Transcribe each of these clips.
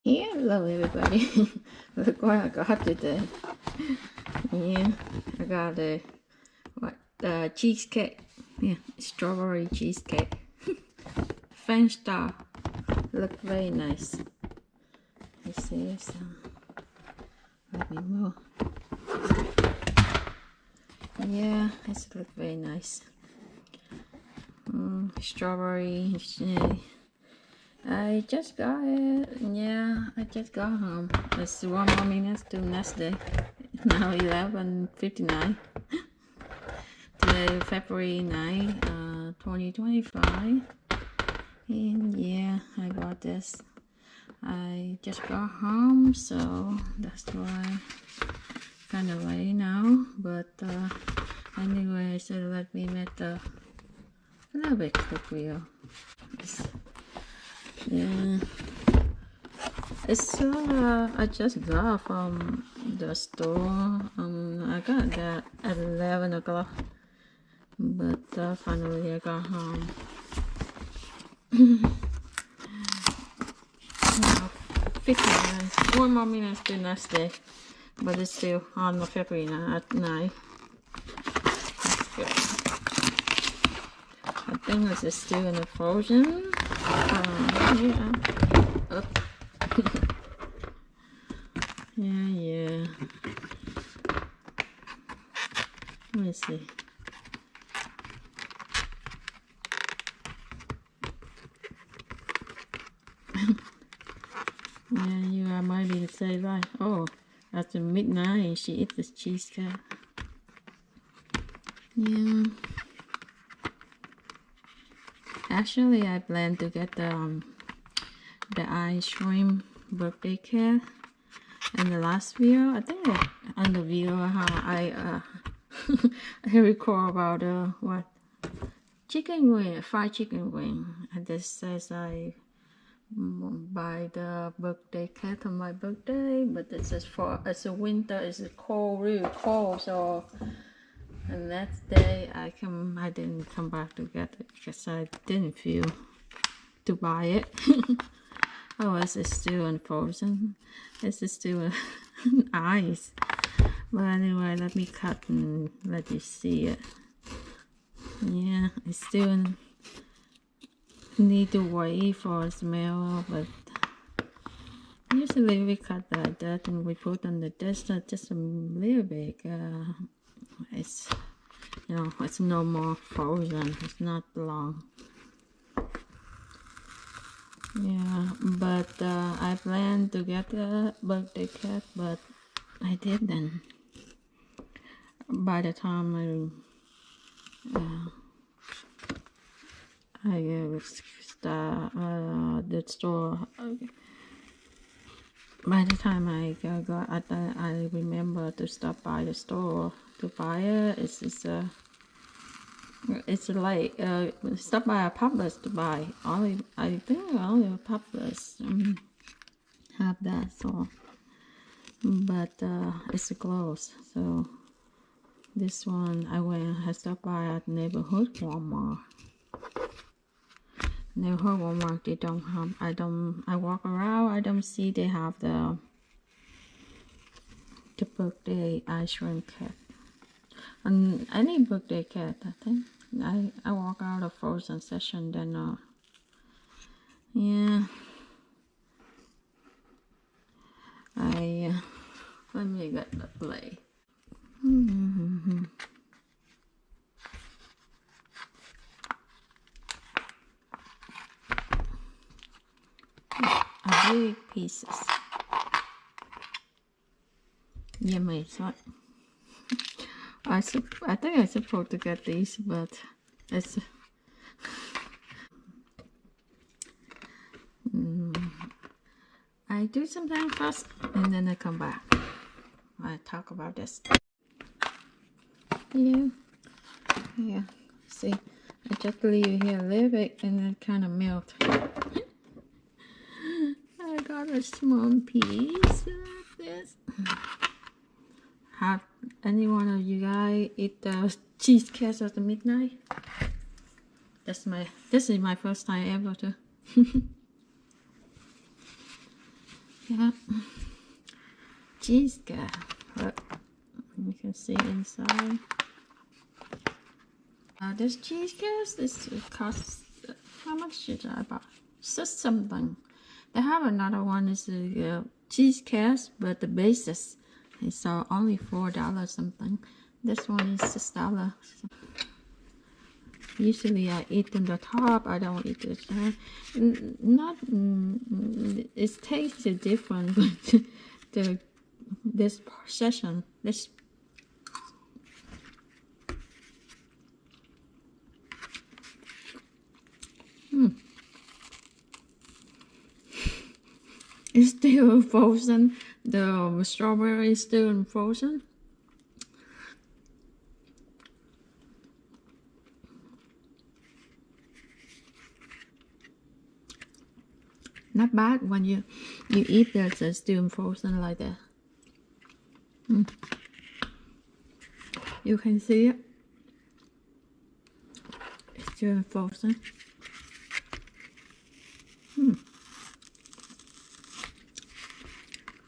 Hello everybody. Look what I got today. Yeah, I got a cheesecake. Yeah, strawberry cheesecake. French style. Look very nice. You see so let me move. Yeah, it's look very nice. Strawberry. I just got it. Yeah, I just got home. It's 1 more minute to next day. Now 11:59. Today, February 9, 2025. And yeah, I got this. I just got home, so that's why kind of late now. But anyway, so let me make a little bit quick video. Yeah, it's I just got from the store. I got that at 11 o'clock, but finally I got home. 50 minutes, 1 more minute to next day, but it's still on the February at night. That's good. I think this is still in the frozen. Yeah. Up. yeah. Let me see. Yeah, you might be to say like, oh, after midnight she eats this cheesecake. Yeah. Actually, I plan to get the ice cream birthday cake. In the last video, I think on the video how I I recall about what chicken wing, fried chicken wing. And this says I buy the birthday cake on my birthday, but this is for it's a winter, it's cold, really cold. So the next day I didn't come back to get it because I didn't feel to buy it. Oh, it's still unfrozen. It's still ice. But anyway, let me cut and let you see it. Yeah, it's still need to wait for a smell, but usually we cut like that and we put on the dish just a little bit. It's it's no more frozen. It's not long. Yeah, but I planned to get a birthday cake, but I didn't. By the time I start the store, by the time I remember to stop by the store to buy it. It's like stop by a Publix to buy. I think only Publix have that, so but it's closed. So this one I stopped by at neighborhood Walmart. Neighborhood Walmart, they don't have. I walk around. I don't see they have the birthday ice cream cake. And any birthday cake, I think. I walk out of frozen section, then yeah. Let me get the play. Big pieces. Yeah, my son. I think I'm supposed to get these, but it's I do something first and then I come back. I talk about this. Yeah. See, I just leave it here a little bit and then kind of melt. I got a small piece like this. Have any one of you guys eat the cheesecake at the midnight? This is my first time ever too. Yeah. Cheesecake. Look, you can see inside. This cheesecake, this costs, how much did I buy? Just something. They have another one, is cheesecake, but the basis is only $4 something. This one is $6. Usually I eat in the top, I don't eat the top. Not, it tastes different, but this session, this it's still frozen. The strawberry is still frozen. Not bad when you eat the still frozen like that. You can see it. It's still frozen.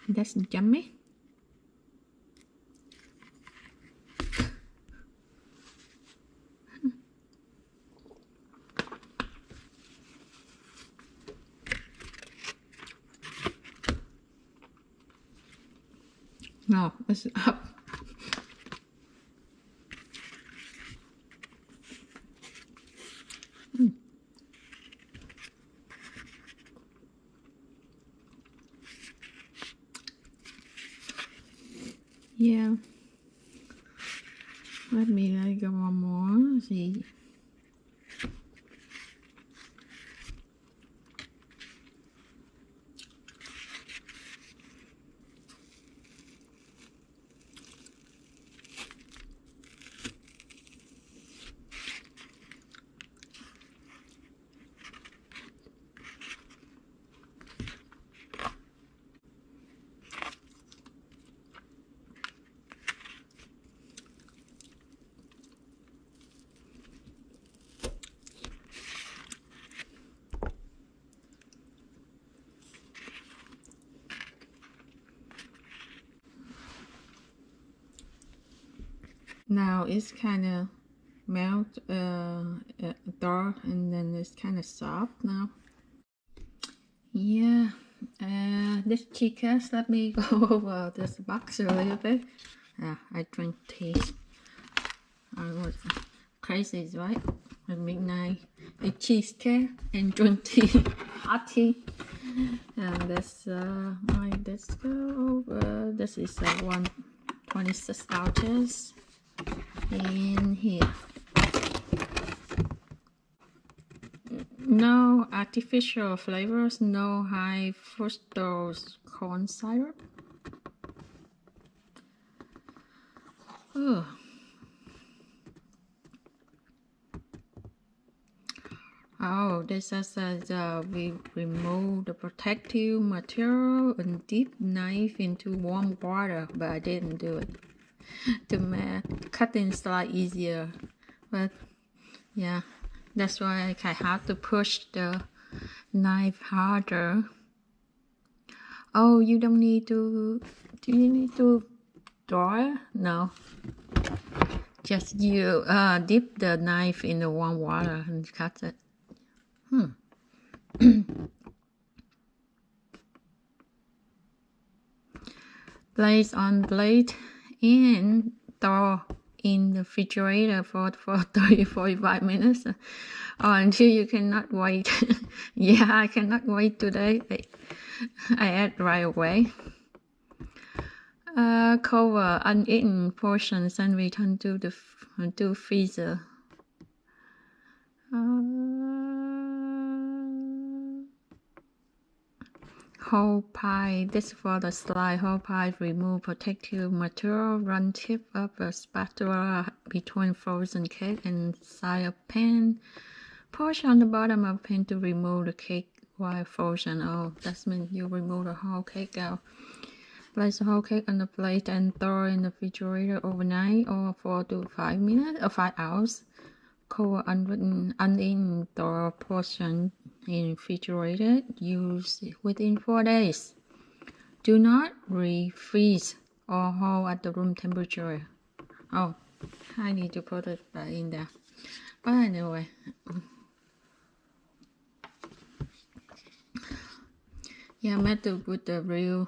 That's yummy. No, it's up. Yeah. Let me go one more. See. Now it's kind of melt dark, and then it's kind of soft now. Yeah, this chicken, let me go over this box a little bit. I drink tea. I was crazy, right? At midnight, eat cheesecake and drink tea, hot tea. And this, this go over. This is 126 ounces. In here, no artificial flavors, no high fructose corn syrup. Ugh. Oh, this says we remove the protective material and dip knife into warm water, but I didn't do it. To make cutting slice easier, but yeah, that's why I have to push the knife harder. Oh, you don't need to. Do you need to draw it? No. Just you dip the knife in the warm water and cut it. Place on plate and throw in the refrigerator for 30-45 minutes until you cannot wait. Yeah, I cannot wait today. I ate right away. Cover uneaten portions and return to the freezer. Whole pie. This for the slide. Whole pie. Remove protective material. Run tip of a spatula between frozen cake and side of pan. Push on the bottom of pan to remove the cake while frozen. Oh, that means you remove the whole cake out. Place the whole cake on the plate and throw in the refrigerator overnight or 4 to 5 minutes or 5 hours. Cover uneaten portion in refrigerator. Use within 4 days. Do not refreeze or hold at the room temperature. Oh, I need to put it in there. But anyway, yeah, I meant to put the real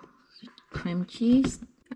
cream cheese